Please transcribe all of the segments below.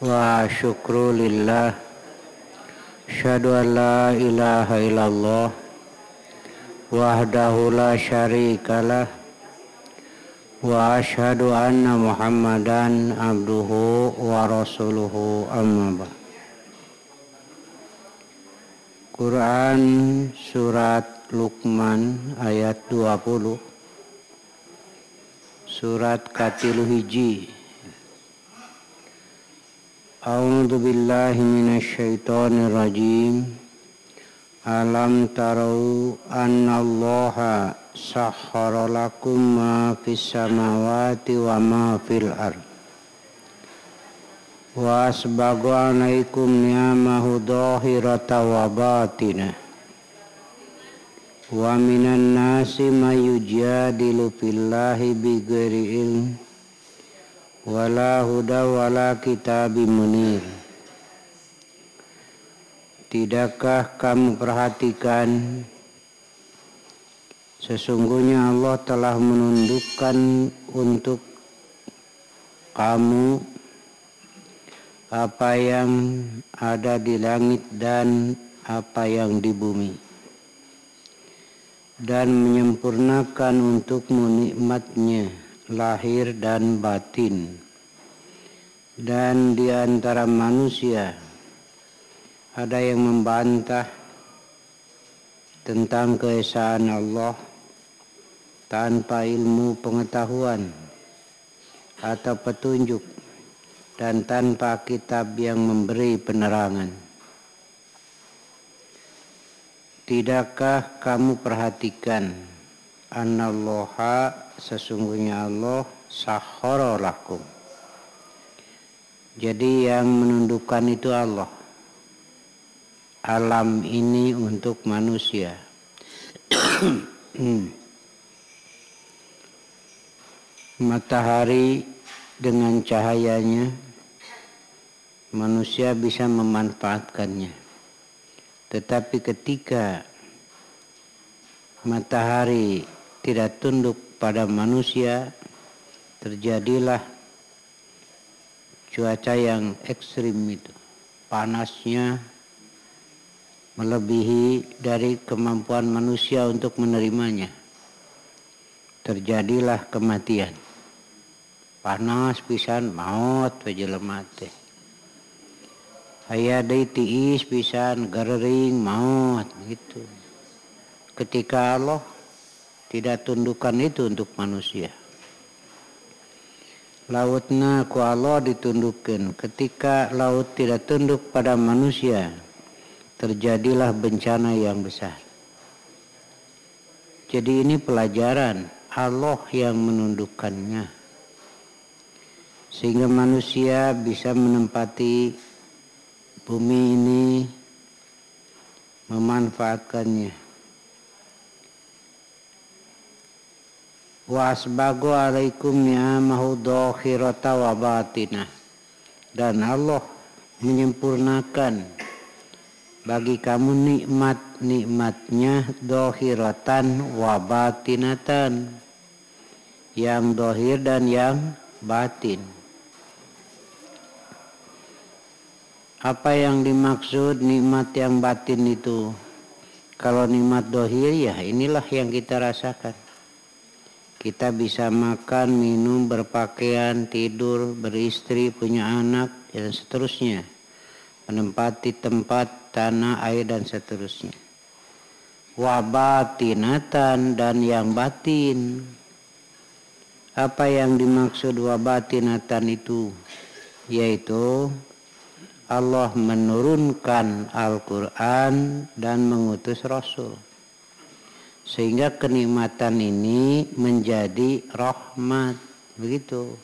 Wa syukru lillah. Asyhadu an la ilaha illallah wahdahu la syarikalah wa asyhadu anna Muhammadan abduhu wa rasuluhu amma ba'd. Quran surat Luqman ayat 20, surat Katilu Hiji. A'udzu billahi minasyaitonir rajim. Alam tarau annallaha sakhkhara lakum ma fis samawati wa ma fil ard wa asbagha 'alaikum ni'amahu dhahiratan wa batinah wa minan nasi may yujadilu fillahi bighairi ilm wala huda wala kitabim munir. Tidakkah kamu perhatikan sesungguhnya Allah telah menundukkan untuk kamu apa yang ada di langit dan apa yang di bumi, dan menyempurnakan untukmu nikmatnya lahir dan batin. Dan di antara manusia ada yang membantah tentang keesaan Allah tanpa ilmu pengetahuan atau petunjuk dan tanpa kitab yang memberi penerangan. Tidakkah kamu perhatikan annallaha sesungguhnya Allah sakhkhara lakum. Jadi yang menundukkan itu Allah. Alam ini untuk manusia. Matahari dengan cahayanya manusia bisa memanfaatkannya. Tetapi ketika matahari tidak tunduk pada manusia, terjadilah cuaca yang ekstrim itu. Panasnya melebihi dari kemampuan manusia untuk menerimanya. Terjadilah kematian. Panas pisan maut jelema teh. Aya deui tiis pisan garering maut gitu. Ketika Allah tidak tundukkan itu untuk manusia. Lautna ku Allah ditundukkan. Ketika laut tidak tunduk pada manusia, terjadilah bencana yang besar. Jadi ini pelajaran Allah yang menundukkannya, sehingga manusia bisa menempati bumi ini, memanfaatkannya. Wa asbagu alaikum ni'amahu dhahiratan wa batinah. Dan Allah menyempurnakan bagi kamu nikmat-nikmatnya dhahiratan wa batinatan, yang dhahir dan yang batin. Apa yang dimaksud nikmat yang batin itu? Kalau nikmat dhahir ya inilah yang kita rasakan. Kita bisa makan, minum, berpakaian, tidur, beristri, punya anak, dan seterusnya. Menempati tempat, tanah, air, dan seterusnya. Wa batinatan, dan yang batin. Apa yang dimaksud wa batinatan itu? Yaitu Allah menurunkan Al-Quran dan mengutus Rasul. Sehingga kenikmatan ini menjadi rahmat. Begitu.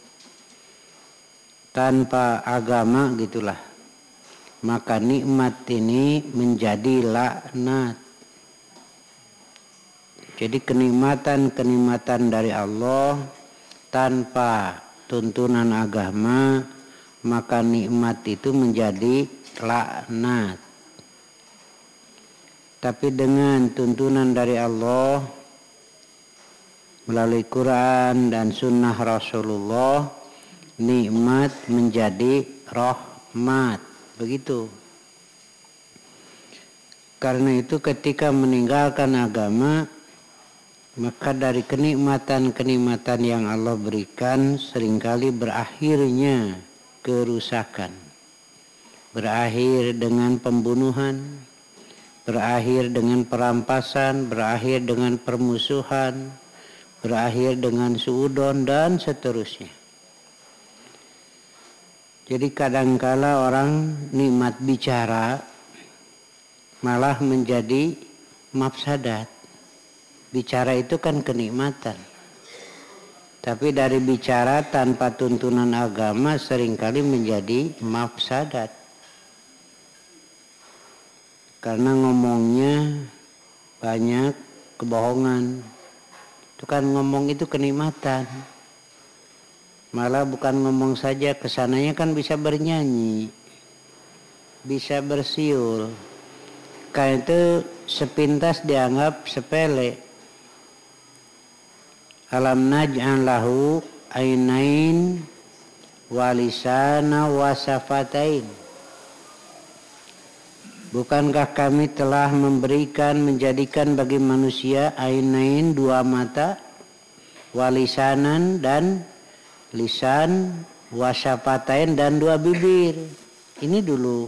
Tanpa agama gitulah. Maka nikmat ini menjadi laknat. Jadi kenikmatan-kenikmatan dari Allah tanpa tuntunan agama, maka nikmat itu menjadi laknat. Tapi dengan tuntunan dari Allah melalui Quran dan sunnah Rasulullah, nikmat menjadi rahmat. mat, begitu. Karena itu ketika meninggalkan agama, maka dari kenikmatan-kenikmatan yang Allah berikan seringkali berakhirnya kerusakan. Berakhir dengan pembunuhan, berakhir dengan perampasan, berakhir dengan permusuhan, berakhir dengan suudon dan seterusnya. Jadi kadangkala orang nikmat bicara malah menjadi mafsadat. Bicara itu kan kenikmatan. Tapi dari bicara tanpa tuntunan agama seringkali menjadi mafsadat. Karena ngomongnya banyak kebohongan. Itu kan ngomong itu kenikmatan. Malah bukan ngomong saja, kesananya kan bisa bernyanyi, bisa bersiul. Karena itu sepintas dianggap sepele. Alam naj'al lahu ainain wa lisana wa safatain. Bukankah kami telah menjadikan bagi manusia ainain, dua mata, walisanan dan lisan, wasafatain dan dua bibir. Ini dulu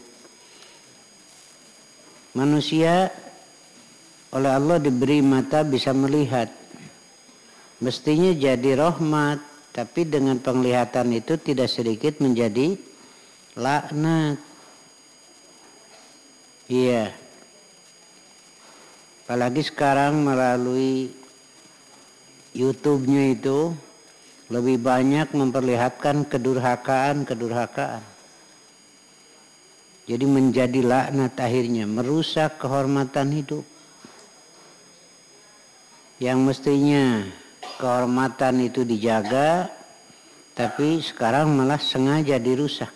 manusia oleh Allah diberi mata bisa melihat. Mestinya jadi rahmat, tapi dengan penglihatan itu tidak sedikit menjadi laknat. Iya. Apalagi sekarang melalui YouTube-nya itu lebih banyak memperlihatkan kedurhakaan. Jadi menjadi laknat akhirnya, merusak kehormatan hidup. Yang mestinya kehormatan itu dijaga, tapi sekarang malah sengaja dirusak.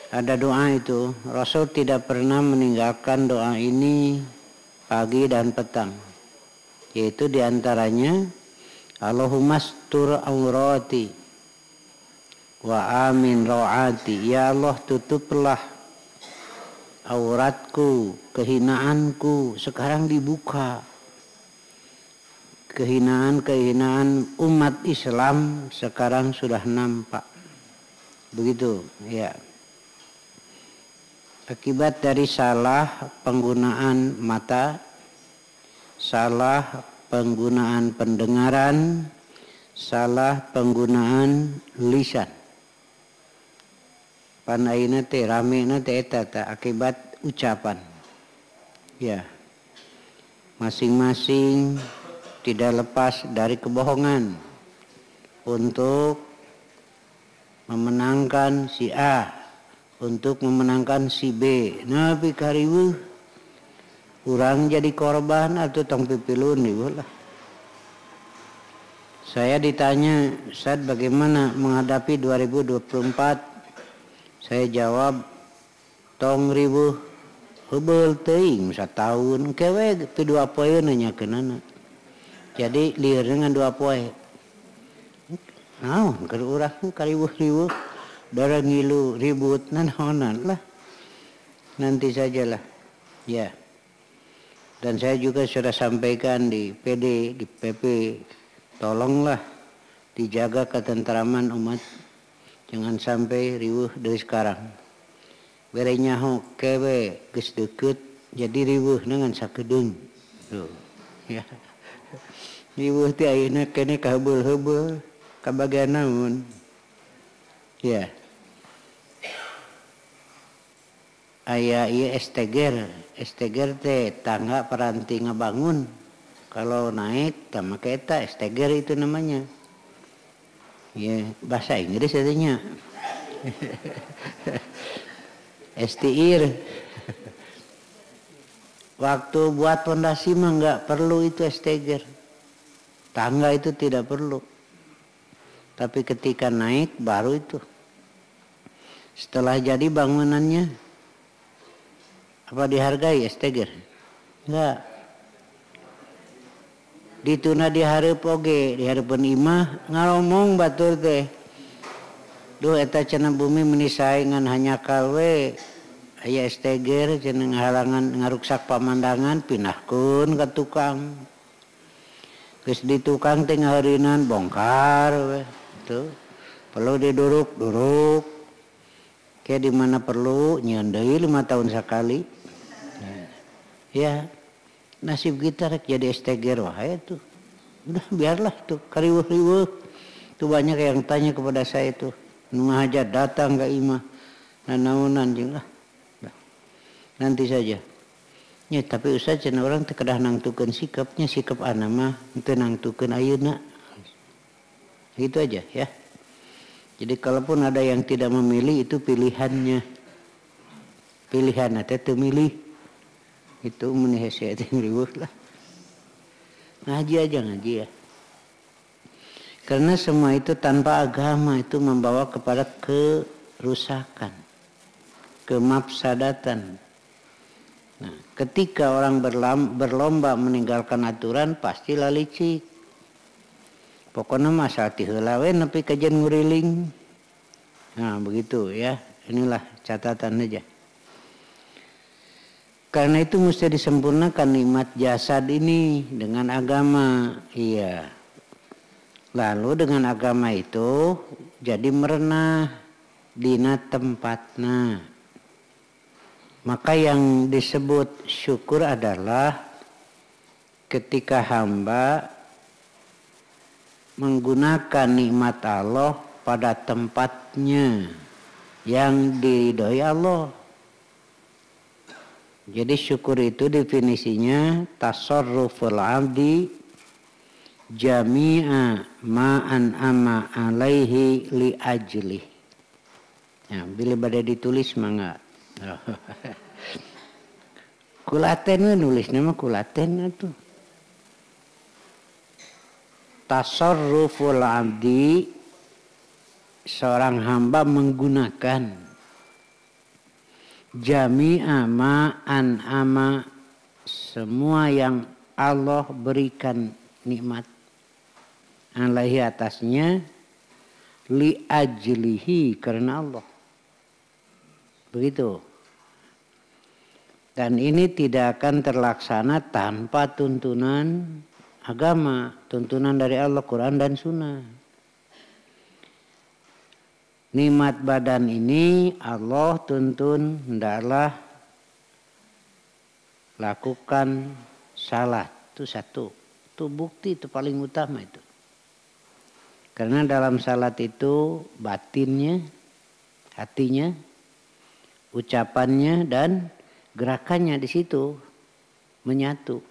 Ada doa itu, Rasul tidak pernah meninggalkan doa ini pagi dan petang. Yaitu diantaranya, Allahumma astur aurati wa amin rawati. Ya Allah, tutuplah auratku, kehinaanku. Sekarang dibuka. Kehinaan umat Islam sekarang sudah nampak. Begitu, ya. Akibat dari salah penggunaan mata, salah penggunaan pendengaran, salah penggunaan lisan. Panaina teh ramena teh eta akibat ucapan. Ya. Masing-masing tidak lepas dari kebohongan untuk memenangkan si A, untuk memenangkan si B. Nabi kariweuh urang jadi korban atau tong pipilun lah. Saya ditanya, Ustaz, bagaimana menghadapi 2024? Saya jawab, tong ribuh heubeul teuing satahun kewe teu 2 poe nanyakeunana. Jadi lieur dengan 2 poe. Naon keur urang karibuh-ribuh darah ngilu ribut naonan lah. Nanti sajalah. Ya. Dan saya juga sudah sampaikan di PD, di PP, tolonglah dijaga ketentraman umat. Jangan sampai riweuh dari sekarang. Bere nyaho kewe geus deukeut jadi riweuh dengan sakedeung. Tuh. Ya. Riweuh teh ayeuna kene kaheubeul-heubeul kabagian naon. Ya. Aya ieu esteger teh tangga peranti ngabangun. Kalau naik tah make eta esteger itu namanya. Ya, bahasa Inggris adanya. Estiir. Waktu buat pondasi mah enggak perlu itu esteger. Tangga itu tidak perlu. Tapi ketika naik baru itu. Setelah jadi bangunannya, apa dihargai esteger? Enggak. Dituna dihareup oge, dihareupeun imah ngaromong batur teh. Duh eta cenah bumi menisai ngan hanya kalwe aya esteger cenah halangan ngaruksak pamandangan pinahkeun ka tukang. Geus di tukang teh ngaheurinan bongkar we. Tuh. Perlu diduruk. Kayak di mana perlu nyieun deui 5 tahun sekali. Ya. Nasib kita rek jadi esteger wae tuh. Udah biarlah tuh kariweuh-riweuh. Tuh banyak yang tanya kepada saya tuh. Nu ngahajat datang ka imah. Nanaonan jeung lah. Nanti saja. Ya tapi Ustaz cenah orang teu kedah nangtukeun sikapnya, sikap ana mah teu nangtukeun ayeuna. Gitu aja ya. Jadi kalaupun ada yang tidak memilih itu pilihannya. Pilihan teh teu milih. Itu mun hese teh riweuh lah. Ngaji aja ngaji ya. Karena semua itu tanpa agama itu membawa kepada kerusakan, kemafsadatan. Nah, ketika orang berlomba meninggalkan aturan pasti licik. Pokoknya masa ti heula we nepi ka jen nguriling. Nah, begitu ya. Inilah catatan aja. Karena itu mesti disempurnakan nikmat jasad ini dengan agama. Iya. Lalu dengan agama itu jadi merenah dina tempatna. Maka yang disebut syukur adalah ketika hamba menggunakan nikmat Allah pada tempatnya yang diridhoi Allah. Jadi syukur itu definisinya tasarruful abdi jami'a ma'an ama alaihi li ajli. Ya, bila pada ditulis mangga. Kulaten nulisnya mah kulaten atuh. Tasarruful abdi seorang hamba menggunakan jami'a ma'an ama semua yang Allah berikan nikmat alaihi atasnya li ajlihi karena Allah. Begitu. Dan ini tidak akan terlaksana tanpa tuntunan agama, tuntunan dari Allah, Quran dan Sunnah. Nikmat badan ini Allah tuntun hendaklah lakukan salat. Itu satu. Itu bukti, itu paling utama itu. Karena dalam salat itu batinnya, hatinya, ucapannya dan gerakannya di situ menyatu.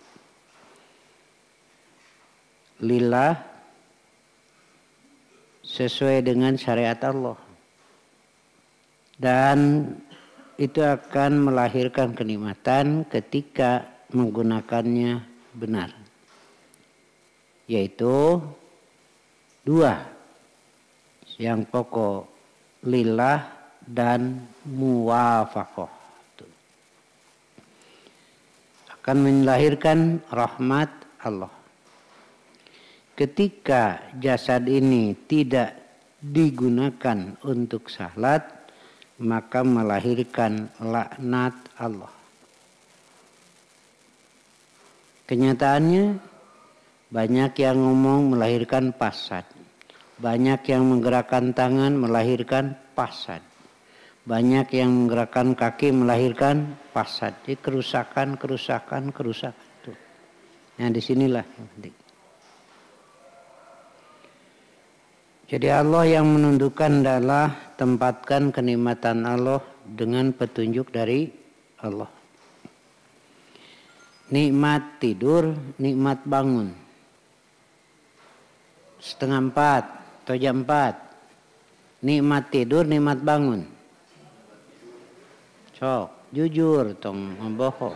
Lillah sesuai dengan syariat Allah. Dan itu akan melahirkan kenikmatan ketika menggunakannya benar. Yaitu 2 yang pokok, lillah dan muwafaqah. Akan melahirkan rahmat Allah. Ketika jasad ini tidak digunakan untuk salat, maka melahirkan laknat Allah. Kenyataannya banyak yang ngomong melahirkan pasad. Banyak yang menggerakkan tangan melahirkan pasad. Banyak yang menggerakkan kaki melahirkan pasad. Jadi kerusakan. Tuh. Nah disinilah yang penting. Jadi Allah yang menundukkan adalah tempatkan kenikmatan Allah dengan petunjuk dari Allah. Nikmat tidur, nikmat bangun. 3:30 atau jam 4. Nikmat tidur, nikmat bangun. Sok, jujur tong bohong.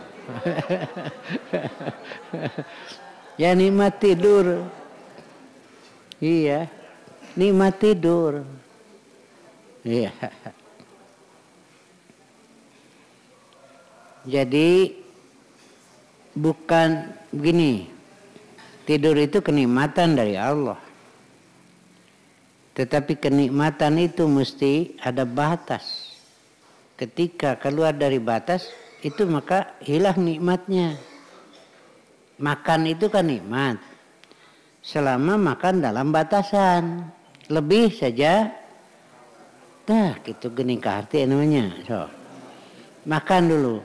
Ya nikmat tidur. Iya. Nikmat tidur. Iya. Jadi bukan begini. Tidur itu kenikmatan dari Allah. Tetapi kenikmatan itu mesti ada batas. Ketika keluar dari batas itu maka hilang nikmatnya. Makan itu kan nikmat. Selama makan dalam batasan. Lebih saja. Nah gitu gini arti namanya. So, makan dulu.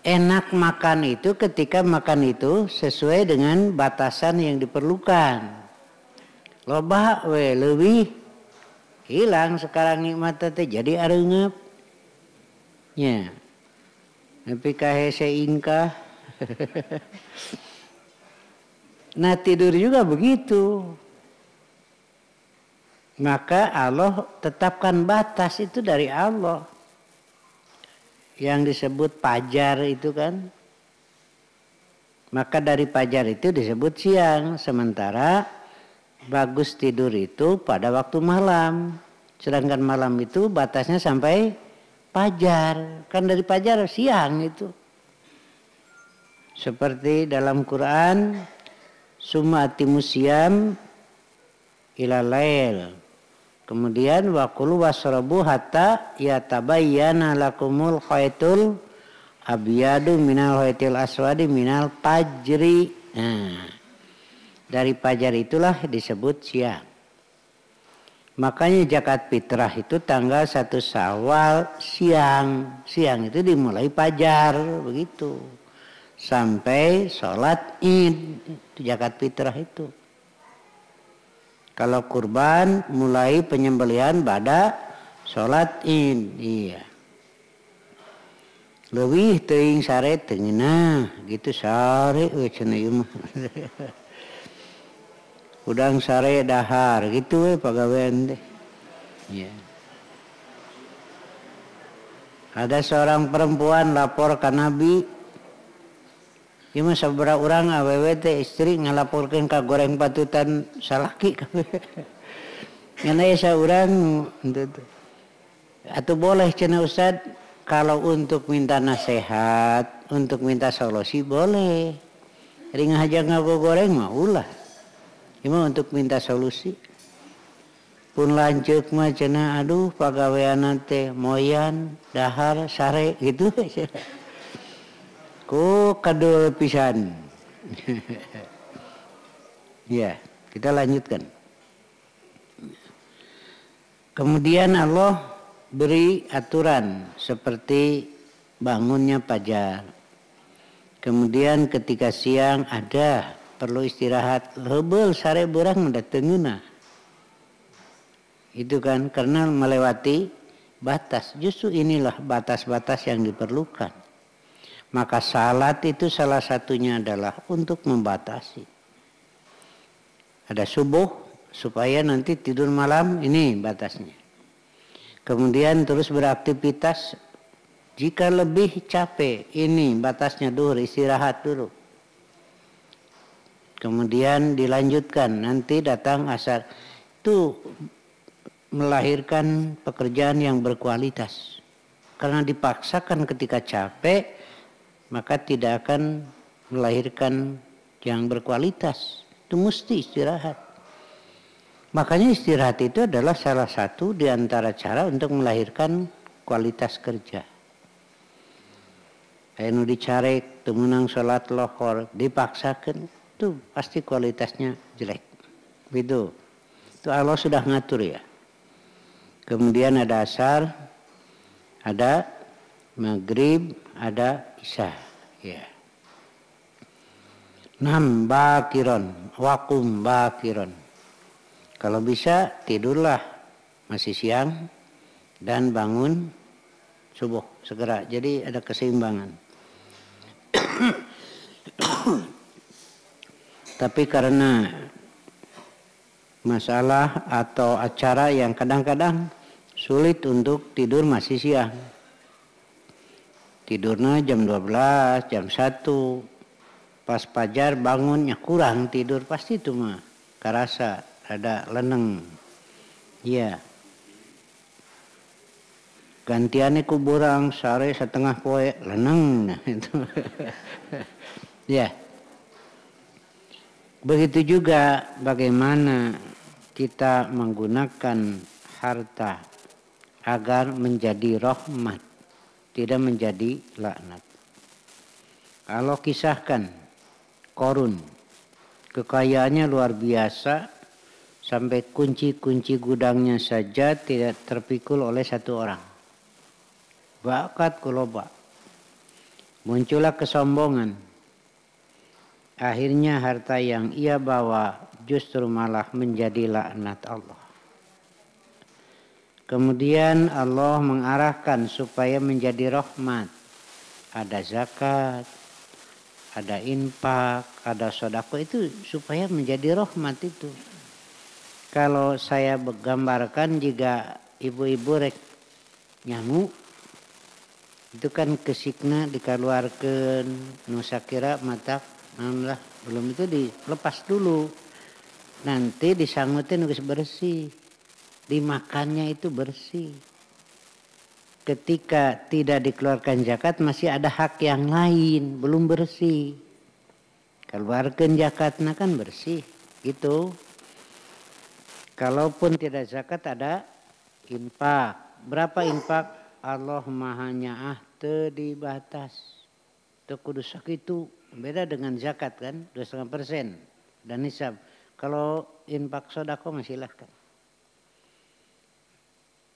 Enak makan itu ketika makan itu sesuai dengan batasan yang diperlukan. Loba we lebih hilang sekarang nikmat teh jadi areungeup. Ya. Nepi ka hese ingkah. Nah tidur juga begitu. Maka Allah tetapkan batas itu dari Allah. Yang disebut pajar itu kan. Maka dari pajar itu disebut siang. Sementara bagus tidur itu pada waktu malam. Sedangkan malam itu batasnya sampai pajar. Kan dari pajar siang itu. Seperti dalam Quran. Summa atimus siyam ila lail. Kemudian wakulu wasrabu hatta yatabayyana lakumul khaytul abyadu minal khaytil aswadi minal fajri. Nah, dari fajar itulah disebut siang. Makanya zakat fitrah itu tanggal 1 Syawal siang. Siang itu dimulai fajar begitu. Sampai sholat Id. Zakat fitrah itu. Kalau kurban mulai penyembelihan pada sholat Id. Iya. Leuwih teuing sare teungeunah gitu sare cenah ieu mah. Udang sare dahar gitu we pagawean teh. Iya. Ada seorang perempuan lapor ke Nabi. Ieu mah sabaraha urang awewe teh istri ngalaporkeun ka goreng patutan salaki kabeh. Ngana aya urang atuh boleh cenah Ustaz kalau untuk minta nasihat, untuk minta solusi boleh. Ring ngajak ngagoreng mah ulah. Ieu mah untuk minta solusi. Pun lanceuk mah cenah aduh pagaweana teh moyan, dahar, sare gitu. Ku kadul pisan. Ya, kita lanjutkan. Kemudian Allah beri aturan seperti bangunnya fajar. Kemudian ketika siang ada perlu istirahat, heubeul sare beurang mah teungeunah. Itu kan karena melewati batas. Justru inilah batas-batas yang diperlukan. Maka salat itu salah satunya adalah untuk membatasi. Ada subuh supaya nanti tidur malam ini batasnya. Kemudian terus beraktivitas jika lebih capek ini batasnya duhur istirahat dulu. Kemudian dilanjutkan nanti datang asar itu melahirkan pekerjaan yang berkualitas. Karena dipaksakan ketika capek maka tidak akan melahirkan yang berkualitas. Itu mesti istirahat. Makanya istirahat itu adalah salah satu di antara cara untuk melahirkan kualitas kerja. Anu dicarek, temenang sholat lohor, dipaksakan, itu pasti kualitasnya jelek. Gitu. Itu Allah sudah ngatur ya. Kemudian ada asar, ada maghrib, ada isya. Ya. Nam bakiron, wakum bakiron. Kalau bisa tidurlah masih siang dan bangun subuh segera. Jadi ada keseimbangan. Tapi karena masalah atau acara yang kadang-kadang sulit untuk tidur masih siang. Tidurnya jam 12, jam 1. Pas fajar bangunnya kurang tidur pasti itu mah. Karasa ada leneng. Iya. Gantiannya ku burang sare setengah poe leneng. Nah, itu. Ya. Begitu juga bagaimana kita menggunakan harta agar menjadi rahmat, tidak menjadi laknat. Kalau kisahkan Korun, kekayaannya luar biasa, sampai kunci-kunci gudangnya saja tidak terpikul oleh satu orang. Bakat kuloba. Muncullah kesombongan. Akhirnya harta yang ia bawa justru malah menjadi laknat Allah. Kemudian Allah mengarahkan supaya menjadi rahmat. Ada zakat, ada infak, ada sedekah, itu supaya menjadi rahmat itu. Kalau saya gambarkan jika ibu-ibu rek nyamuk, itu kan kesikna dikeluarkan, nusakira matak, nah belum itu dilepas dulu. Nanti disangutin harus bersih, dimakannya itu bersih. Ketika tidak dikeluarkan zakat masih ada hak yang lain, belum bersih. Keluarkan zakatnya kan bersih, gitu. Kalaupun tidak zakat ada infak. Berapa infak? Allah mahanya teu dibatas. Teu kudu sakitu. Beda dengan zakat kan, 2,5% dan nisab. Kalau infak sedekah masih silahkan.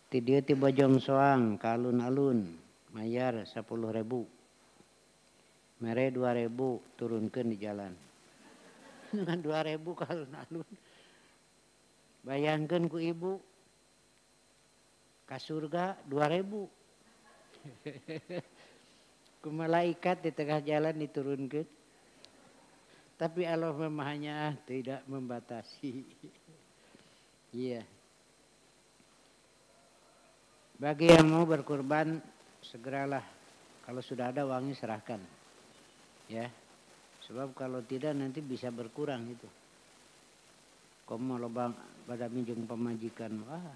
Ti dieu ti bojong soang ka alun-alun mayar 10.000. Mere 2.000 turunkeun di jalan. Dengan 2.000 ka alun-alun. Bayangkan ku ibu ke surga 2.000. Ku malaikat di tengah jalan diturunkan. Tapi Allah memahanya tidak membatasi. Iya. Bagi yang mau berkurban segeralah. Kalau sudah ada uangnya serahkan. Ya. Sebab kalau tidak nanti bisa berkurang itu. Kamu lobang pada minjung pemajikan, wah.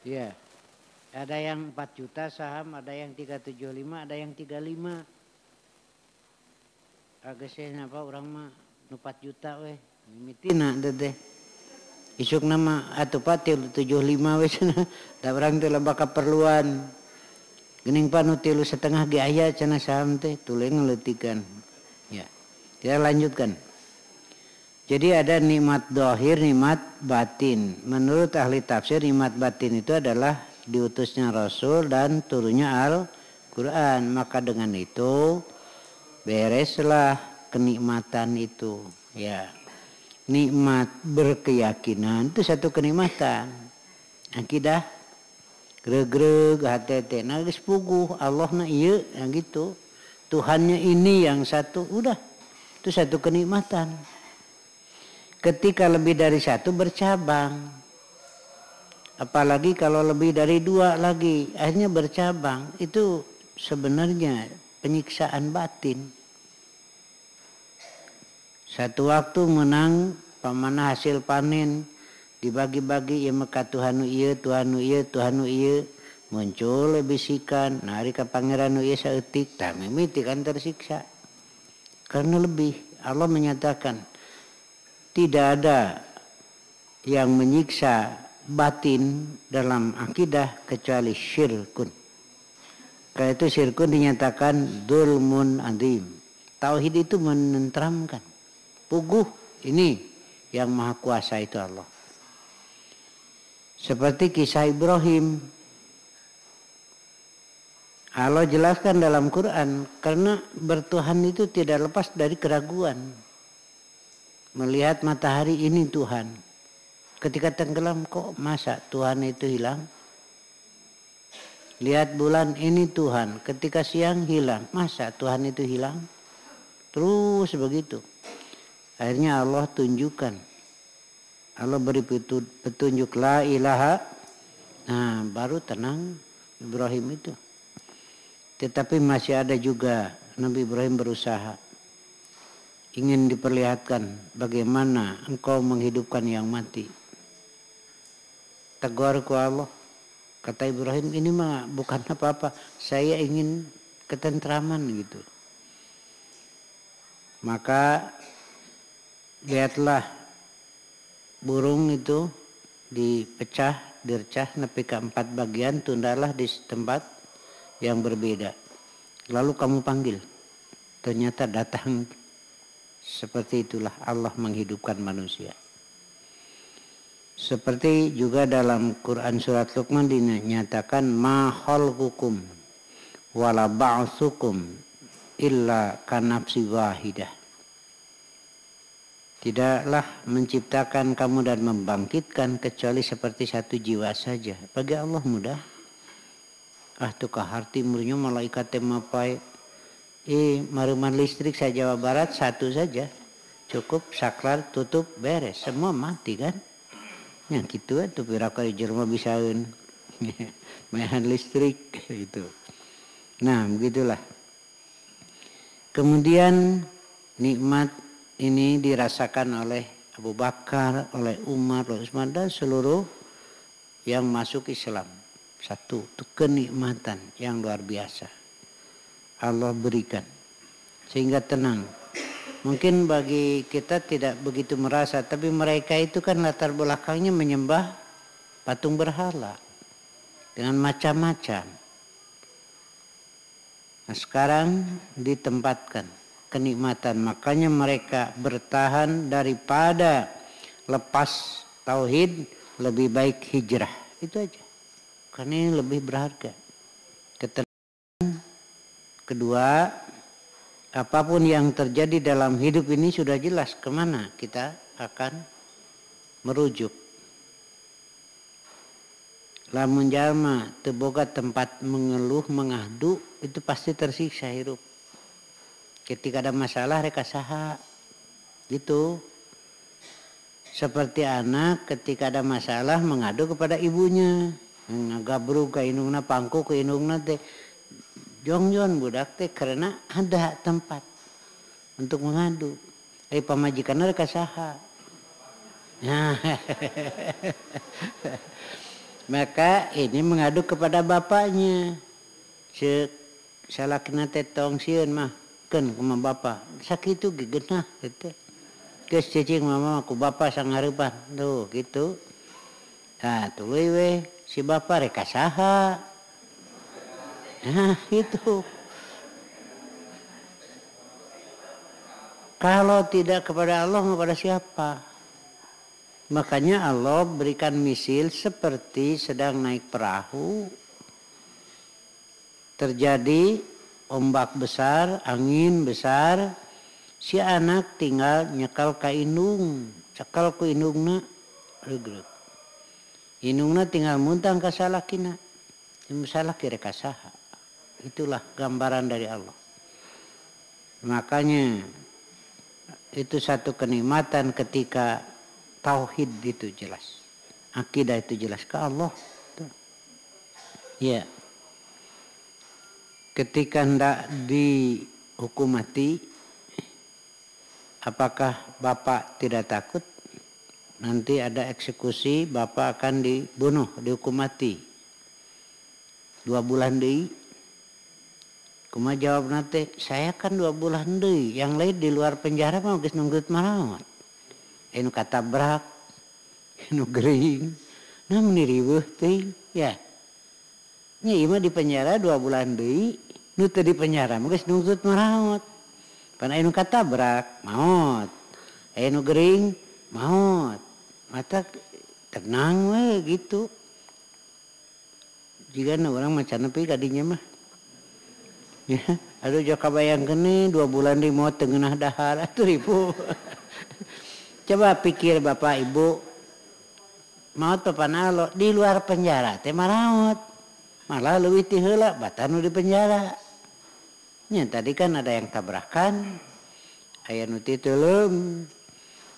Ya. Ada yang 4 juta saham, ada yang 375, ada yang 35. Agesnya apa orang mah 4 juta weh. Mimitina deh. Isuk nama atuh pati 75 weh cenah. Da urang teh loba kaperluan. Geuning panu 3,5 ge aya cenah saham teh, tuluy ngeleutikan. Ya. Kita lanjutkan. Jadi ada nikmat dohir, nikmat batin. Menurut ahli tafsir nikmat batin itu adalah diutusnya Rasul dan turunnya Al-Quran. Maka dengan itu bereslah kenikmatan itu. Ya, nikmat berkeyakinan itu satu kenikmatan. Akidah greg-greg hatete nah geus puguh Allah na ieu yang gitu. Tuhannya ini yang satu, udah. Itu satu kenikmatan. Ketika lebih dari satu bercabang. Apalagi kalau lebih dari 2 lagi. Akhirnya bercabang. Itu sebenarnya penyiksaan batin. Satu waktu menang pamanah hasil panen. Dibagi-bagi ya maka Tuhanu ieu, Tuhanu ieu, Tuhanu ieu. Muncul bisikan. Nari ka pangeran ieu saeutik. Tah mimiti kan tersiksa. Karena lebih Allah menyatakan tidak ada yang menyiksa batin dalam akidah kecuali syirkun. Karena itu syirkun dinyatakan dzulmun adzim. Tauhid itu menenteramkan. Puguh ini yang maha kuasa itu Allah. Seperti kisah Ibrahim. Allah jelaskan dalam Quran karena bertuhan itu tidak lepas dari keraguan. Melihat matahari ini Tuhan. Ketika tenggelam kok masa Tuhan itu hilang? Lihat bulan ini Tuhan. Ketika siang hilang. Masa Tuhan itu hilang? Terus begitu. Akhirnya Allah tunjukkan. Allah beri petunjuk la ilaha. Nah baru tenang Ibrahim itu. Tetapi masih ada juga Nabi Ibrahim berusaha. Ingin diperlihatkan bagaimana engkau menghidupkan yang mati. Tegur ku Allah. Kata Ibrahim ini mah bukan apa-apa. Saya ingin ketentraman gitu. Maka lihatlah burung itu dircah nepi ke 4 bagian, tundalah di tempat yang berbeda. Lalu kamu panggil. Ternyata datang. Seperti itulah Allah menghidupkan manusia. Seperti juga dalam Quran surat Luqman dinyatakan ma khalqukum wala ba'tsukum illa kanafsi wahidah. Tidaklah menciptakan kamu dan membangkitkan kecuali seperti satu jiwa saja. Bagi Allah mudah. Tukah harti murnya malaikat mapai. Maruman listrik saya Jawa Barat satu saja. Cukup saklar tutup beres. Semua mati kan. Yang gitu tuh piraka di Jerman bisaeun. Main listrik itu. Nah, begitulah. Kemudian nikmat ini dirasakan oleh Abu Bakar, oleh Umar, oleh Utsman dan seluruh yang masuk Islam. Satu, itu kenikmatan yang luar biasa. Allah berikan. Sehingga tenang. Mungkin bagi kita tidak begitu merasa. Tapi mereka itu kan latar belakangnya menyembah patung berhala. Dengan macam-macam. Nah sekarang ditempatkan kenikmatan. Makanya mereka bertahan daripada lepas tauhid lebih baik hijrah. Itu aja. Karena ini lebih berharga. Ketenangan. Kedua, apapun yang terjadi dalam hidup ini sudah jelas kemana kita akan merujuk. Lamun jalma teu boga tempat mengeluh, mengadu, itu pasti tersiksa hidup. Ketika ada masalah reka saha. Gitu. Seperti anak ketika ada masalah mengadu kepada ibunya. Ngagabrug ka indungna, pangku ke indungna teh. Jongjon budak teh karena ada tempat untuk mengadu. Dari pamajikanna reka saha. Maka ini mengadu kepada bapaknya. Salakina teh tong sieun mah keun kumaha bapa. Sakitu gegenah teh. Geus cicing mama ku bapa sangareupan. Tuh gitu. Nah, tuluy we si bapa reka saha. Nah, itu. Kalau tidak kepada Allah, kepada siapa? Makanya Allah berikan misil seperti sedang naik perahu. Terjadi ombak besar, angin besar. Si anak tinggal nyekal ka indung. Cekal ku indungna. Regreg. Indungna tinggal muntang ka salakina. Salaki reka saha. Itulah gambaran dari Allah. Makanya itu satu kenikmatan ketika tauhid itu jelas. Akidah itu jelas ke Allah. Ya. Ketika hendak dihukum mati, apakah bapak tidak takut? Nanti ada eksekusi, bapak akan dibunuh, dihukum mati. 2 bulan deui. Kumaha jawab nate, saya kan 2 bulan deui, yang lain di luar penjara mah geus nunggut marawat. Anu katabrak, anu gering, nah meniriweuh teuing, ya. Nya ieu mah di penjara 2 bulan deui, nu teu di penjara mah geus nunggut marawat. Pan anu katabrak, maot. Anu gering, maot. Mata tenang we gitu. Jika orang macan nepi kadinya mah. Ya, aduh jauh kabayang kene 2 bulan di maut tengenah dahar atuh ibu. Coba pikir bapak ibu. Maut papanalo di luar penjara teh marawat. Malah leuwih ti heula batanu di penjara. Nya tadi kan ada yang tabrakan. Aya nu ti teuleum.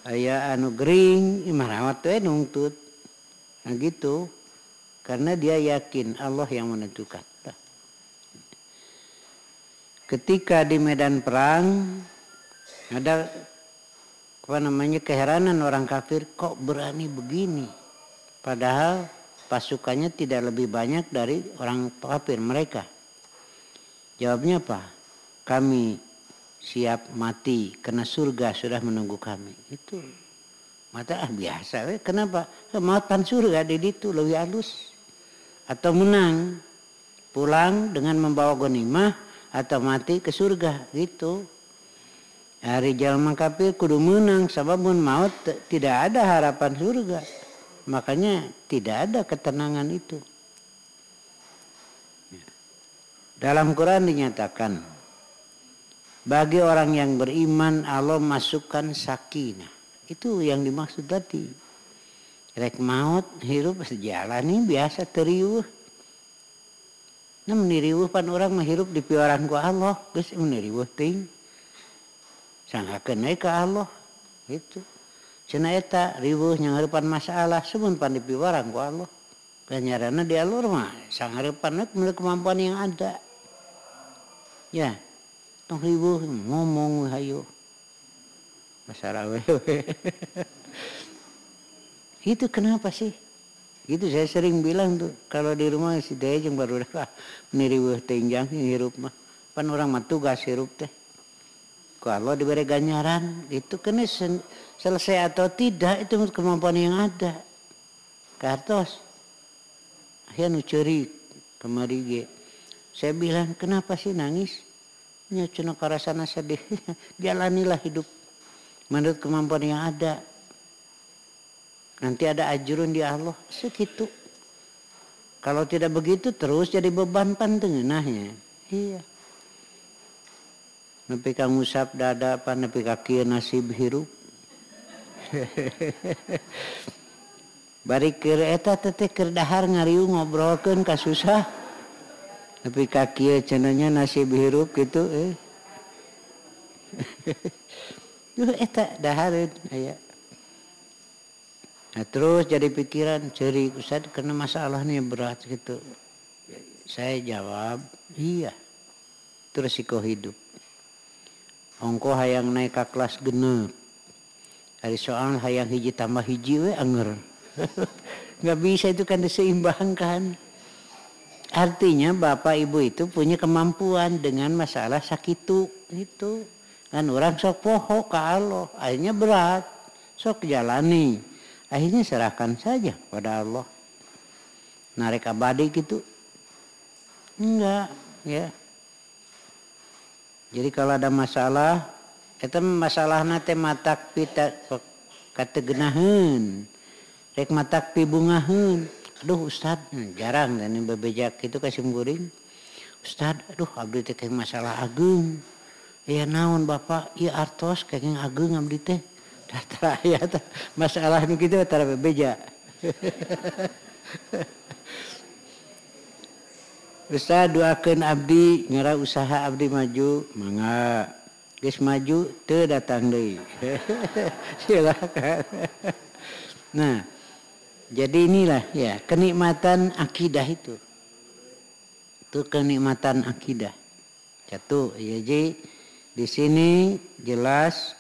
Aya anu gering, marawat teh nungtut. Nah gitu. Karena dia yakin Allah yang menentukan. Ketika di medan perang ada keheranan orang kafir kok berani begini. Padahal pasukannya tidak lebih banyak dari orang kafir mereka. Jawabnya apa? Kami siap mati karena surga sudah menunggu kami. Itu mata biasa. Kenapa? Maut pan surga di itu lebih halus. Atau menang pulang dengan membawa ghanimah atau mati ke surga gitu. Hari jalma kafir kudu menang sababun maut tidak ada harapan surga. Makanya tidak ada ketenangan itu. Dalam Quran dinyatakan bagi orang yang beriman Allah masukkan sakinah. Itu yang dimaksud tadi. Rek maut hirup sejalani biasa teriuh. Nah meniriuh pan orang menghirup di piaran ku Allah. Geus meniriuh ting. Sangkakeun we ka Allah. Gitu. Cenah eta riweuh nyangeurepan masalah sebun pan di piaran ku Allah. Kanyarana di alur mah sanghareupan menurut kemampuan yang ada. Ya. Tong riweuh ngomong we hayu. Masalah wewe. Itu kenapa sih? Itu saya sering bilang tuh kalau di rumah si Daya jeung baru dah niriweuh teuing hirup mah. Pan urang mah tugas hirup teh. Kalau diberi ganjaran itu kena selesai atau tidak itu kemampuan yang ada. Kartos. Akhirnya nu ceurik kemari ge. Saya bilang kenapa sih nangis? Nya cenah karasana sedih. Jalanilah hidup menurut kemampuan yang ada. Nanti ada ajrun di Allah segitu. Kalau tidak begitu terus jadi beban pantengeunahnya. Iya. Nepi ka ngusap dada pan nepi ka kieu nasib hirup. Bari keur eta teh keur dahar ngariung ngobrolkeun ka susah. Nepi ka kieu cenah nya nasib hirup kitu Duh eta dahareun aya. Nah, terus jadi pikiran ceri Ustaz karena masalahnya berat gitu. Saya jawab, iya. Itu resiko hidup. Ongko hayang naik ke kelas genep. Hari soal hayang hiji tambah hiji we anger. Nggak bisa itu kan diseimbangkan. Artinya bapak ibu itu punya kemampuan dengan masalah sakitu itu. Kan orang sok poho ke Allah. Akhirnya berat. Sok jalani. Akhirnya serahkan saja pada Allah. Narik abadi gitu. Enggak. Ya. Jadi kalau ada masalah. Itu masalahnya teh matak pita kategenaheun. Rek matak pibungaheun. Aduh Ustad. Jarang dan bebejak itu kasih guring. Ustad. Aduh abdi teh kayak masalah agung. Ya naon bapak. Ya artos kayak agung abdi teh. Ayat masalah nu kitu tara bebeja. Ustaz doakeun abdi ngara usaha abdi maju, mangga. Geus maju teu datang deui. Silakan. Nah, jadi inilah ya kenikmatan akidah itu. Itu kenikmatan akidah. Satu, ya jadi di sini jelas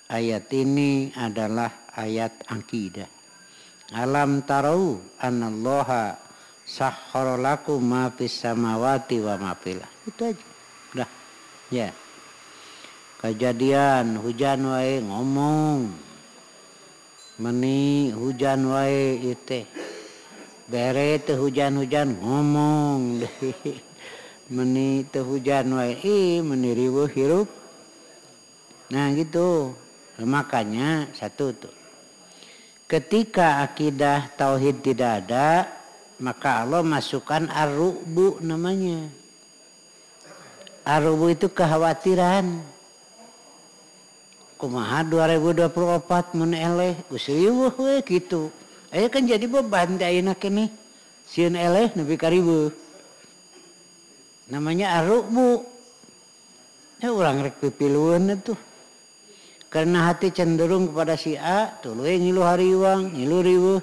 ayat ini adalah ayat akidah. Alam tarau anallaha sahhara lakum ma fis samawati wa ma fil ardi. Itu aja. Udah. Ya. Kejadian hujan wae ngomong. Meni hujan wae itu. Bere teh hujan-hujan ngomong. Meni teh hujan wae meni riweuh hirup. Nah gitu. Makanya satu tuh. Ketika akidah tauhid tidak ada, maka Allah masukkan ar-ru'bu namanya. Ar-ru'bu itu kekhawatiran. Kumaha 2024 mun eleh, geus riweuh we kitu. Aya kan jadi beban teh ayeuna keneh. Sieun eleh nepi ka riweuh. Namanya ar-ru'bu. Ya urang rek pipilueun tuh. Karena hati cenderung kepada si A, tuluy ngilu hariwang, ngilu riweuh.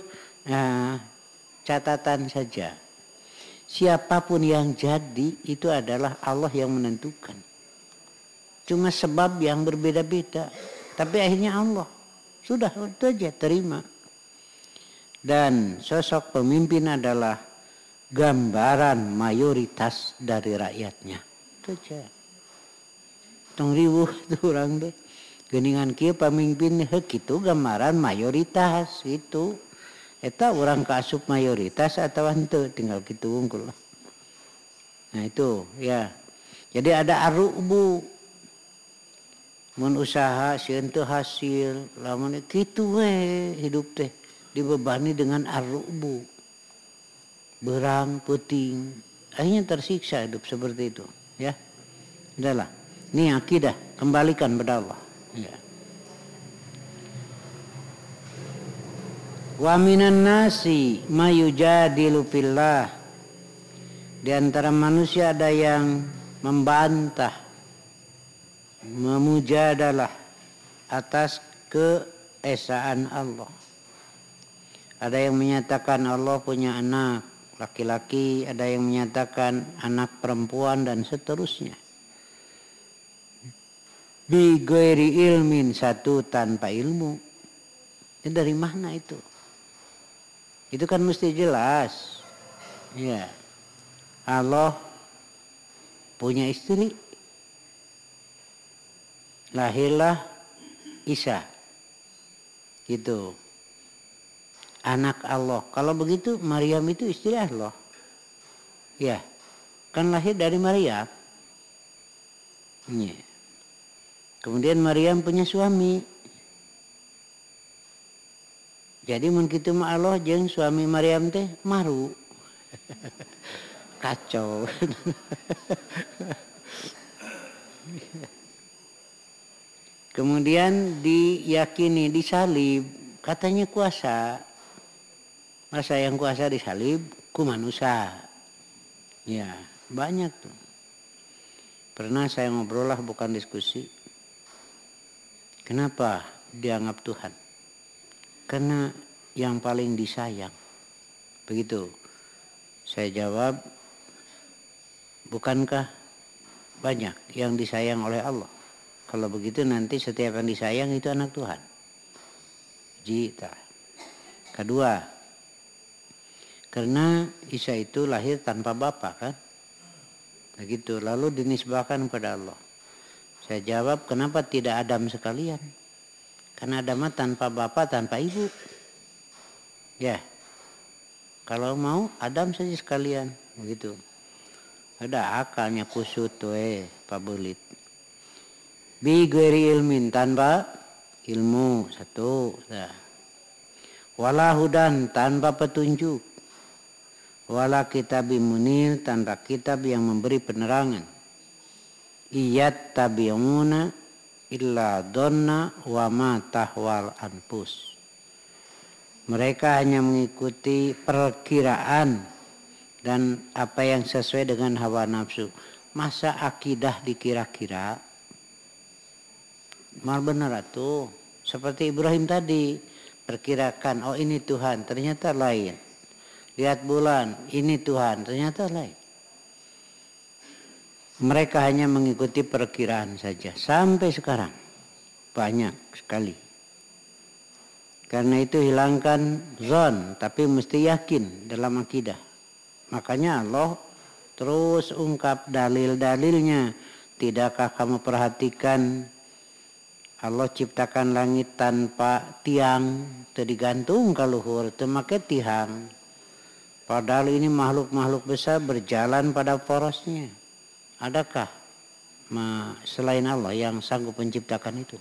Nah, catatan saja. Siapapun yang jadi itu adalah Allah yang menentukan. Cuma sebab yang berbeda-beda. Tapi akhirnya Allah. Sudah itu aja terima. Dan sosok pemimpin adalah gambaran mayoritas dari rakyatnya. Itu aja. tong riweuh tuh urang teh. Geuningan kieu pamimpin kitu gambaran mayoritas gitu. Eta urang kaasup mayoritas atawa henteu tinggal kitu wungkul. Nah itu ya. Jadi ada aru'bu. Mun usaha sieun teu hasil, lamun kitu we hidup teh dibebani dengan aru'bu. Berang, puting, akhirnya tersiksa hidup seperti itu, ya. Udahlah. Ini akidah, kembalikan pada Allah. Ya. Wa minan nasi mayujadilu fillah. Di antara manusia ada yang membantah, memujadalah atas keesaan Allah. Ada yang menyatakan Allah punya anak laki-laki, ada yang menyatakan anak perempuan dan seterusnya. Bi ghairi ilmin, satu tanpa ilmu. Itu dari mana itu? Itu kan mesti jelas. Ya. Allah punya istri. Lahirlah Isa. Gitu. Anak Allah. Kalau begitu Maryam itu istri Allah. Ya. Kan lahir dari Maryam. Ya. Kemudian Maryam punya suami. Jadi mun kitu mah Allah jeung suami Maryam teh maru. Kacau. Kemudian diyakini disalib, katanya kuasa. Masa yang kuasa disalib ku manusia. Ya, banyak tuh. Pernah saya ngobrol lah, bukan diskusi. Kenapa dianggap Tuhan? Karena yang paling disayang. Begitu. Saya jawab, bukankah banyak yang disayang oleh Allah? Kalau begitu nanti setiap yang disayang itu anak Tuhan. Jita. Kedua, karena Isa itu lahir tanpa bapa kan? Begitu. Lalu dinisbahkan kepada Allah. Saya jawab, kenapa tidak Adam sekalian? Karena Adam tanpa bapak, tanpa ibu. Ya. Kalau mau Adam saja sekalian. Begitu. Ada akalnya kusut Pak Belit. Bi ghairi ilmin, tanpa ilmu. Satu. Wala hudan, tanpa petunjuk. Wala kitabim munir, tanpa kitab yang memberi penerangan. Iyat tabi'una illa donna wa ma tahwal anfus. Mereka hanya mengikuti perkiraan dan apa yang sesuai dengan hawa nafsu. Masa akidah dikira-kira? Mal benar tuh. Seperti Ibrahim tadi, perkirakan, oh ini Tuhan, ternyata lain. Lihat bulan, ini Tuhan, ternyata lain. Mereka hanya mengikuti perkiraan saja. Sampai sekarang. Banyak sekali. Karena itu hilangkan zon. Tapi mesti yakin dalam akidah. Makanya Allah terus ungkap dalil-dalilnya. Tidakkah kamu perhatikan Allah ciptakan langit tanpa tiang. Itu digantung ke luhur. Itu make tiang. Padahal ini makhluk-makhluk besar berjalan pada porosnya. Adakah selain Allah yang sanggup menciptakan itu?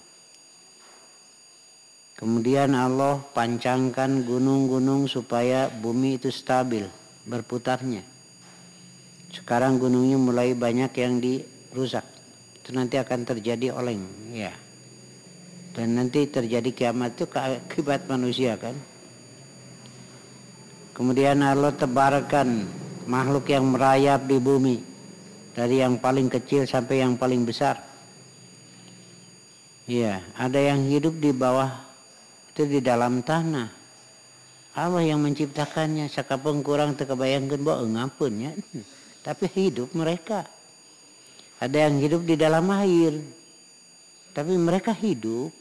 Kemudian Allah pancangkan gunung-gunung supaya bumi itu stabil berputarnya. Sekarang gunungnya mulai banyak yang dirusak. Itu nanti akan terjadi oleng, ya. Dan nanti terjadi kiamat itu akibat manusia kan. Kemudian Allah tebarkan makhluk yang merayap di bumi. Dari yang paling kecil sampai yang paling besar. Iya, ada yang hidup di bawah, itu di dalam tanah. Allah yang menciptakannya, sakapeng kurang terkebayangkan bahwa ngampun ya. Tapi hidup mereka. Ada yang hidup di dalam air. Tapi mereka hidup.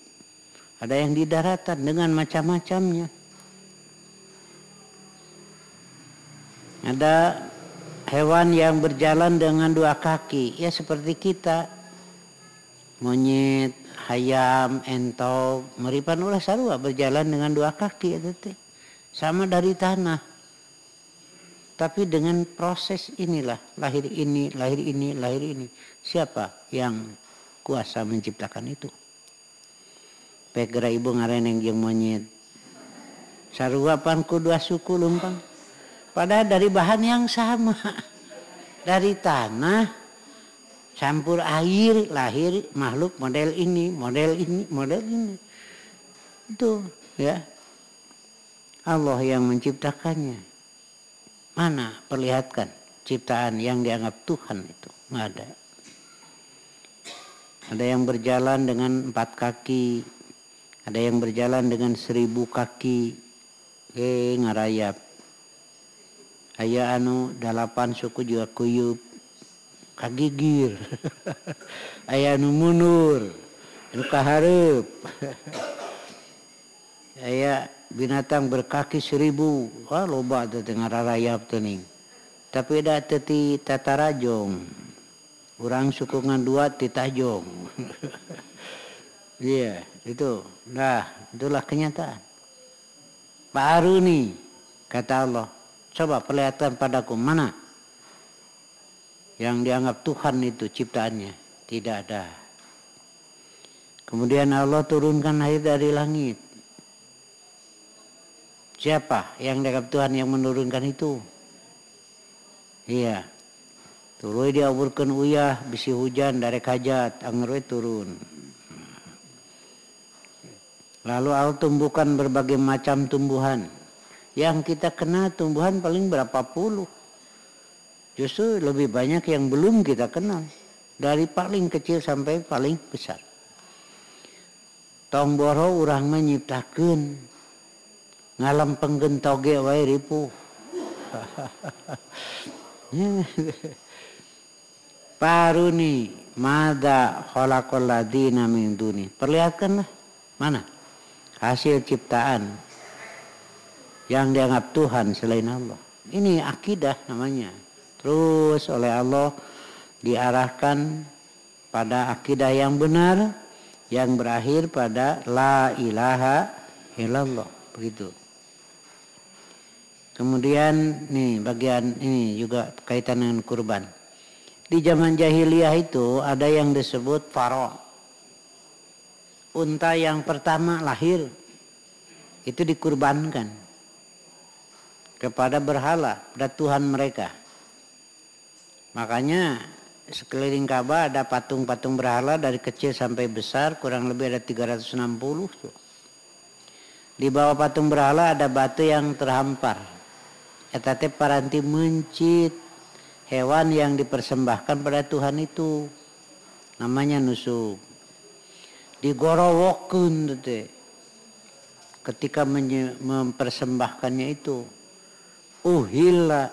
Ada yang di daratan dengan macam-macamnya. Ada hewan yang berjalan dengan dua kaki, ya seperti kita. monyet, hayam, entok, meripan ulah sarua berjalan dengan 2 kaki itu teh. Sama dari tanah. Tapi dengan proses inilah, lahir ini, lahir ini, lahir ini. Siapa yang kuasa menciptakan itu? Pegera ibu ngareneng jeung monyet. Sarua pan ku 2 suku lumpang. Padahal dari bahan yang sama. Dari tanah campur air lahir makhluk model ini, model ini, model ini. Itu ya. Allah yang menciptakannya. Mana perlihatkan ciptaan yang dianggap Tuhan itu? Nggak ada. Ada yang berjalan dengan 4 kaki. Ada yang berjalan dengan 1000 kaki. Ngarayap. Aya anu 8 suku juga kuyup. Kagigir. Aya anu mundur. Anu kahareup. Aya binatang berkaki 1000. Wah loba teh ngararayap teuing. Tapi da teu ti tatarajong. Urang suku ngandua ti tajong. Iya, itu. Nah, itulah kenyataan. Baru nih kata Allah. Coba perlihatkan padaku mana yang dianggap Tuhan itu ciptaannya. Tidak ada. Kemudian Allah turunkan air dari langit. Siapa yang dianggap Tuhan yang menurunkan itu? Iya. Tuluy diaburkeun uyah bisi hujan darek hajat angger we turun. Lalu Allah tumbuhkan berbagai macam tumbuhan. Yang kita kenal tumbuhan paling berapa puluh. Justru lebih banyak yang belum kita kenal. Dari paling kecil sampai paling besar. Tomboro urang menyiptakeun. Ngalampengkeun toge wae ripuh. Paruni mada khalaqal ladina min duni. Perlihatkanlah mana hasil ciptaan yang dianggap Tuhan selain Allah. Ini akidah namanya. Terus oleh Allah diarahkan pada akidah yang benar yang berakhir pada la ilaha illallah. Begitu. Kemudian nih bagian ini juga kaitan dengan kurban. Di zaman jahiliyah itu ada yang disebut faro. Unta yang pertama lahir itu dikurbankan kepada berhala, pada Tuhan mereka. Makanya sekeliling Ka'bah ada patung-patung berhala dari kecil sampai besar, kurang lebih ada 360 tuh. Di bawah patung berhala ada batu yang terhampar. Eta teh paranti mencit hewan yang dipersembahkan pada Tuhan itu. Namanya nusuk. Digorowokeun teh. Ketika mempersembahkannya itu. Uhilla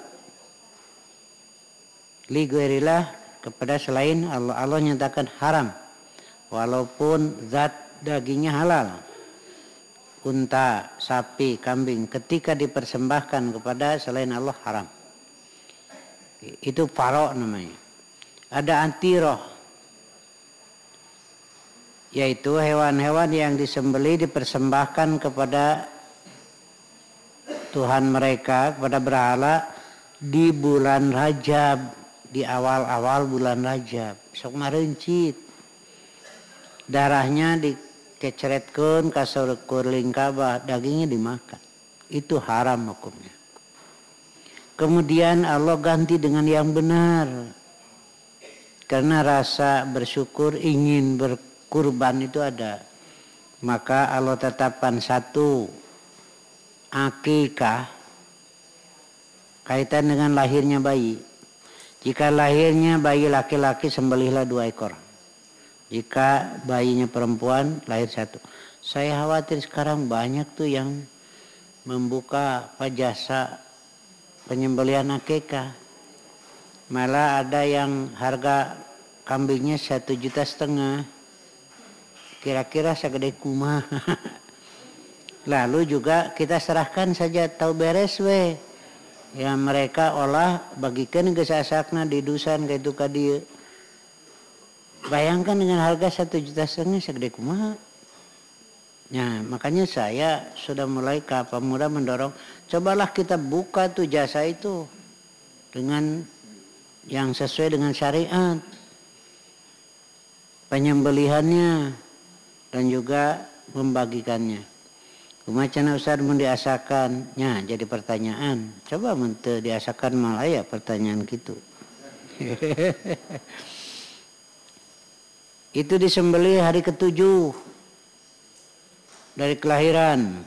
lighairilah kepada selain Allah. Allah nyatakan haram. Walaupun zat dagingnya halal. Unta, sapi, kambing ketika dipersembahkan kepada selain Allah haram. Itu faro namanya. Ada antiroh. Yaitu hewan-hewan yang disembelih dipersembahkan kepada Tuhan mereka, kepada berhala di bulan Rajab, di awal-awal bulan Rajab. Sok marencit. Darahnya dikeceretkeun ka sakurling Ka'bah, dagingnya dimakan. Itu haram hukumnya. Kemudian Allah ganti dengan yang benar. Karena rasa bersyukur ingin berkurban itu ada. Maka Allah tetapkan satu akikah kaitan dengan lahirnya bayi. Jika lahirnya bayi laki-laki sembelihlah 2 ekor. Jika bayinya perempuan lahir 1. Saya khawatir sekarang banyak tuh yang membuka jasa penyembelihan akikah. Malah ada yang harga kambingnya 1,5 juta. Kira-kira segede kumaha. Lalu juga kita serahkan saja tahu beres we. Ya mereka olah bagikan geus asakna di dusan kaitu ka dieu. Bayangkan dengan harga 1,5 juta segede kumaha. Nah, makanya saya sudah mulai ke pemuda mendorong, cobalah kita buka tuh jasa itu dengan yang sesuai dengan syariat. Penyembelihannya dan juga membagikannya. Kumacana Ustaz mun diasakan, nya jadi pertanyaan. Coba mun teu diasakan malah ya pertanyaan gitu. Itu disembelih hari ke-7 dari kelahiran.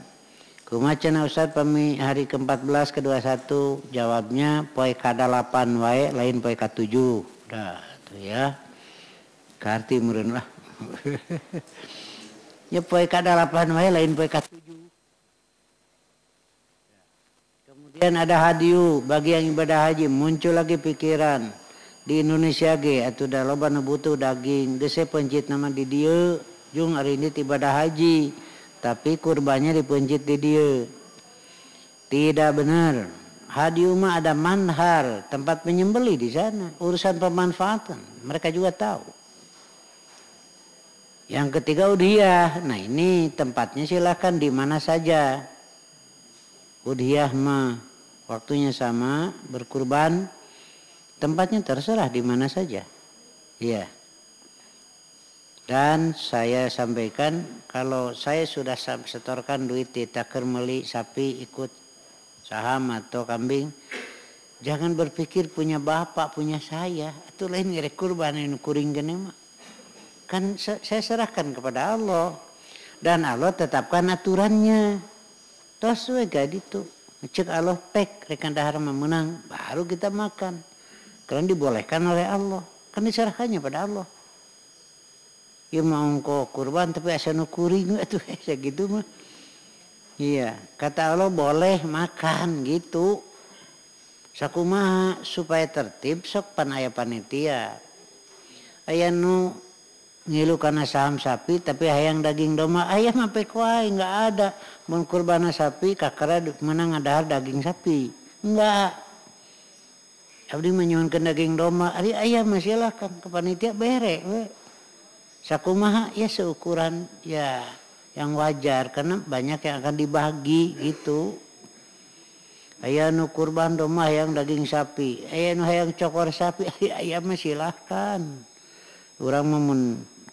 Kumacana Ustaz pami hari ke-14 ke-21 jawabnya poe ka-8 wae lain poe ka-7. Dah tuh ya. Karti meureun lah. Ya poe ka-8 wae lain poe ka-7. Kemudian ada hadiu bagi yang ibadah haji, muncul lagi pikiran di Indonesia ge atuh da loba nu butuh daging, geus pencit nama di dieu jeung ari ini ibadah haji, tapi kurbannya dipencit di dieu. Tidak benar. Hadiu mah ada manhar, tempat penyembelih di sana, urusan pemanfaatan, mereka juga tahu. Yang ketiga udhiyah. Nah, ini tempatnya silakan di mana saja. Udhiyah mah waktunya sama, berkurban tempatnya terserah di mana saja. Iya. Dan saya sampaikan kalau saya sudah setorkan duit ditaker meli sapi ikut saham atau kambing, jangan berpikir punya bapak, punya saya. Itu lain ngerek kurban ini kuring gini mah. Kan saya serahkan kepada Allah. Dan Allah tetapkan aturannya. Tos we gadi tuh. Cek Allah pek rekan dahar memenang. Baru kita makan. Karena dibolehkan oleh Allah. Kan diserahkannya pada Allah. Ya mau engkau kurban tapi asa nu kuring atuh gitu mah. Iya, kata Allah boleh makan gitu. Sakumaha supaya tertib sok pan aya panitia. Aya nu ngilu kana saham sapi tapi hayang daging domba, aya mah pek wae enggak ada. Mun kurbana sapi kakara menang ngadahar daging sapi. Enggak. Abdi menyuhunkeun daging domba, ari aya mah silakan ke panitia bere we. Sakumaha ya seukuran ya yang wajar karena banyak yang akan dibagi gitu. Aya nu kurban domba hayang daging sapi, aya nu hayang cokor sapi, aya mah silakan. Urang mah mun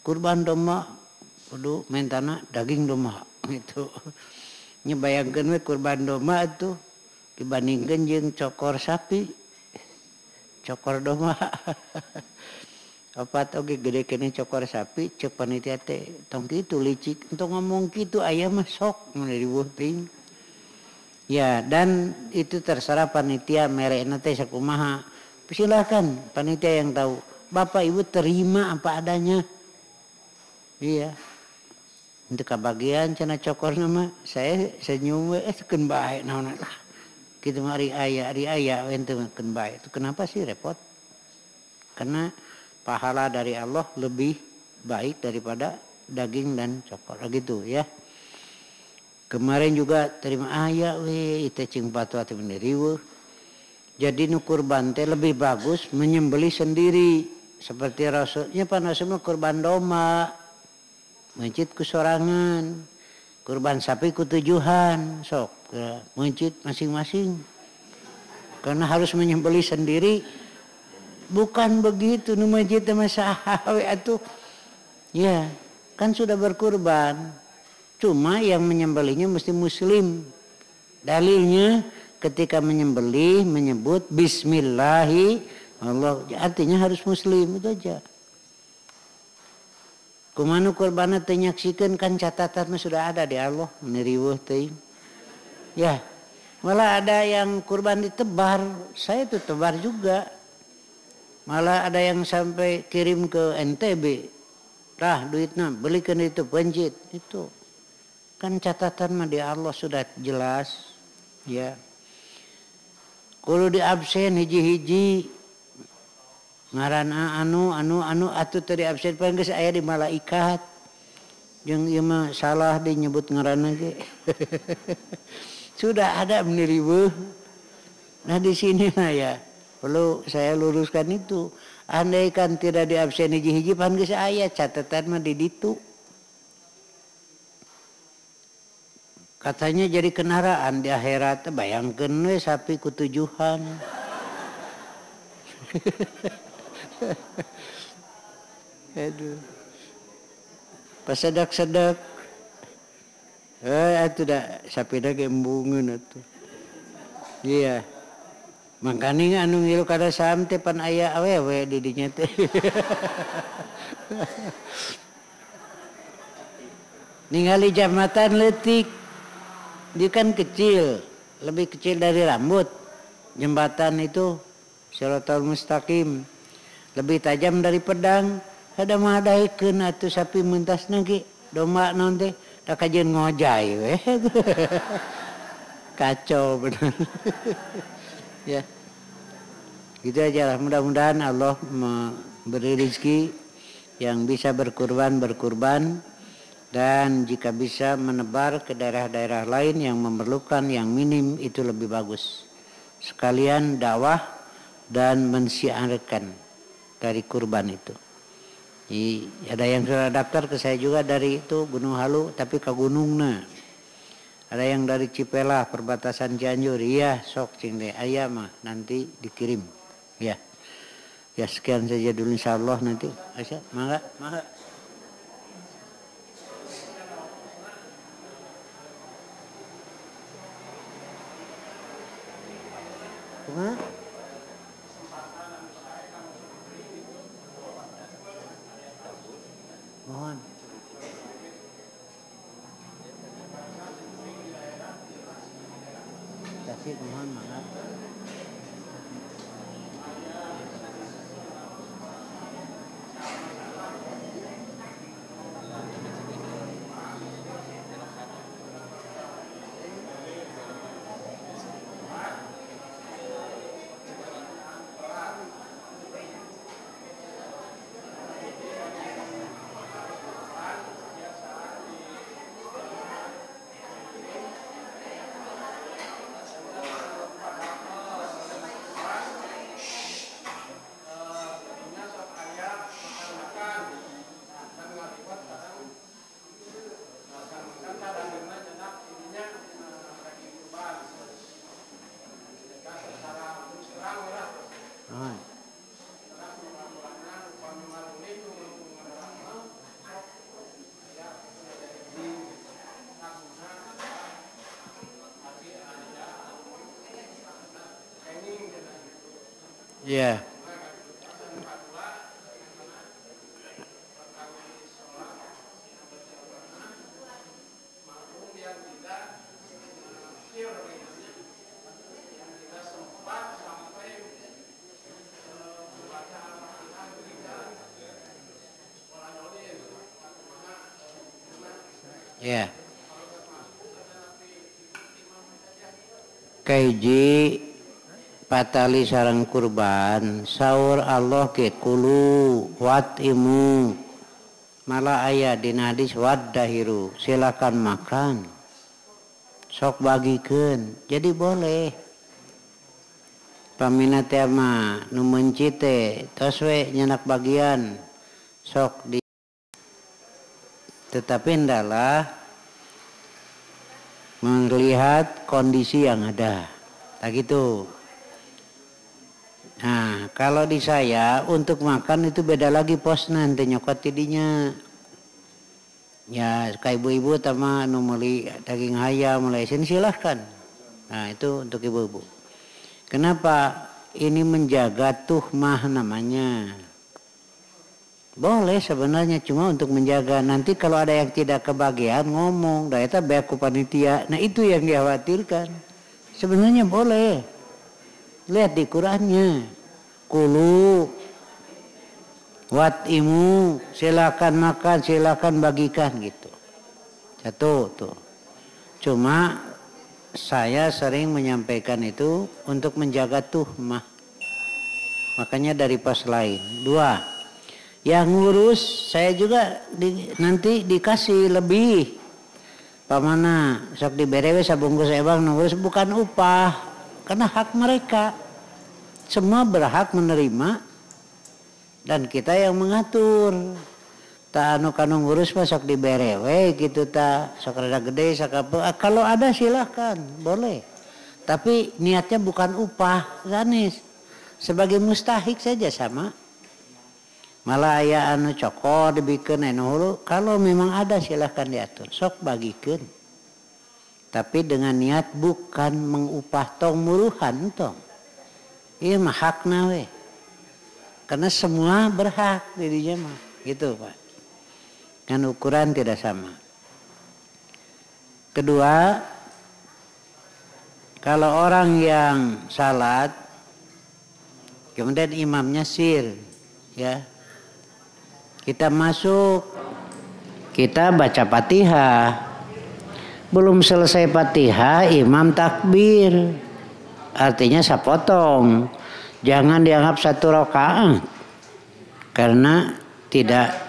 kurban domba kudu mentana daging domba gitu. Nya bayangkeun we kurban domba tuh dibandingkeun jeung cokor sapi. Cokor domba. Opat oge gede kene cokor sapi ceuk panitia teh tong kitu licik untuk ngomong kitu aya mah sok mun riweuh teuing. Ya, dan itu terserah panitia merekna teh sakumaha. Silakan panitia yang tahu. Bapak Ibu terima apa adanya. Iya. Untuk kebagian cenah cokorna mah saya senyum we keun bae naon lah. Kitu mah ari aya ente keun bae. Itu kenapa sih repot? Karena pahala dari Allah lebih baik daripada daging dan cokor gitu ya. Kemarin juga terima aya we teh cing patwa teh riweuh. Jadi nu kurban teh lebih bagus menyembelih sendiri seperti Rasulnya pan Rasul kurban domba. Mencit ku sorangan, kurban sapi ku tujuhan, sok mencit masing-masing. Karena harus menyembelih sendiri. Bukan begitu, nu mencit sama sahawe atuh. Ya, kan sudah berkurban. Cuma yang menyembelihnya mesti muslim. Dalilnya ketika menyembelih menyebut bismillahi Allah, artinya harus muslim itu aja. Kumanu kurbana teu nyaksikeun kan catatannya sudah ada di Allah meniriweuh teuing. Ya, malah ada yang kurban ditebar, saya tuh tebar juga. Malah ada yang sampai kirim ke NTB. Tah duitna belikeun itu pencit itu. Kan catatan mah di Allah sudah jelas. Ya. Kudu di absen hiji-hiji. Ngaran anu atuh tadi absen paling geus aya di malaikat. Jeung ieu mah salah dinyebut ngaranna ge. Sudah ada meniriweuh. Nah di sini mah ya Perlu saya luruskan itu. Andaikan tidak diabsen hiji-hiji pan geus aya catatan mah di ditu. Katanya jadi kendaraan di akhirat, bayangkeun we sapi ku tujuhan. Aduh. Pasedak-sedak. Atuh dah sapina ge embungeun atuh. Iya. Makanya anu ngilu kada saam teh pan aya awewe di dinya teh. Ningali jambatan leutik. Dia kan kecil, lebih kecil dari rambut. Jembatan itu Shiratal Mustaqim. Lebih tajam dari pedang. Kada madaikeun atuh sapi mentasna ge domba naon teh da kajeun ngojay we. Kacau benar. Ya. Gitu aja lah. Mudah-mudahan Allah memberi rezeki yang bisa berkurban dan jika bisa menebar ke daerah-daerah lain yang memerlukan yang minim itu lebih bagus. Sekalian dakwah dan mensiarkan dari kurban itu. Ada yang sudah daftar ke saya juga dari itu Gunung Halu tapi ke gunungna. Ada yang dari Cipela perbatasan Cianjur. Iya sok cing deh aya mah nanti dikirim. Ya. Ya sekian saja dulu insyaallah nanti. Asya, mangga. Mohon. Tasik mohon mangga. Iya. Ya. Kaiji patali sarang kurban saur Allah ke kulu watimu malah aya dina hadis wadahiru silakan makan sok bagikeun jadi boleh paminat teh mah nu menci teh tos we nyenak bagian sok di tetapi adalah melihat kondisi yang ada tak gitu. Nah, kalau di saya untuk makan itu beda lagi pos nanti nyokot tidinya. Ya, kayak ibu-ibu sama anu meuli daging ayam mulai sini silahkan. Nah, itu untuk ibu-ibu. Kenapa? Ini menjaga tuhmah namanya. Boleh sebenarnya cuma untuk menjaga. Nanti kalau ada yang tidak kebagian ngomong, dah eta beak ku panitia. Nah, itu yang dikhawatirkan. Sebenarnya boleh. Lihat di Qurannya. Kulu watimu silakan makan, silakan bagikan gitu. Satu tuh. Cuma saya sering menyampaikan itu untuk menjaga tuhmah. Makanya dari pos lain. 2. Yang ngurus saya juga nanti dikasih lebih. Pamana sok diberewe sabungkus ebang ngurus bukan upah. Karena hak mereka. Semua berhak menerima dan kita yang mengatur. Tak anu kanu ngurus masuk di berewe gitu tak sok rada gede sakape. Kalau ada silahkan boleh. Tapi niatnya bukan upah Zanis. Sebagai mustahik saja sama. Malah aya anu cokor dibikeun anu hulu. Kalau memang ada silahkan diatur. Sok bagikeun. Tapi dengan niat bukan mengupah tong muruhan tong. Iya mah hakna we. Karena semua berhak di dinya mah. Gitu Pak. Kan ukuran tidak sama. Kedua, kalau orang yang salat, kemudian imamnya sir, ya, kita masuk, kita baca Fatihah, belum selesai Fatihah, imam takbir, artinya sapotong, jangan dianggap satu rakaat, karena tidak.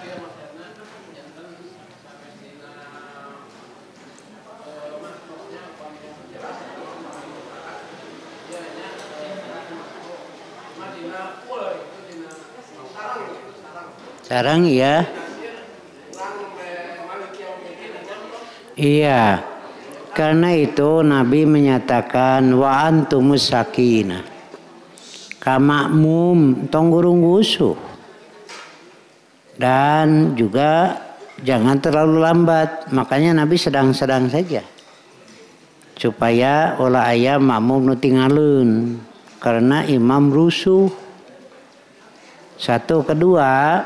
Sekarang ya, iya, karena itu Nabi menyatakan wa antumus sakinah, kamakmum tong gurung gusuh, dan juga jangan terlalu lambat. Makanya Nabi sedang-sedang saja, supaya ulah aya makmum nu tinggalun, karena imam rusuh. Satu, kedua,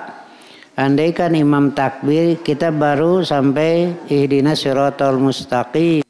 andaikan imam takbir kita baru sampai ihdinas siratal mustaqim,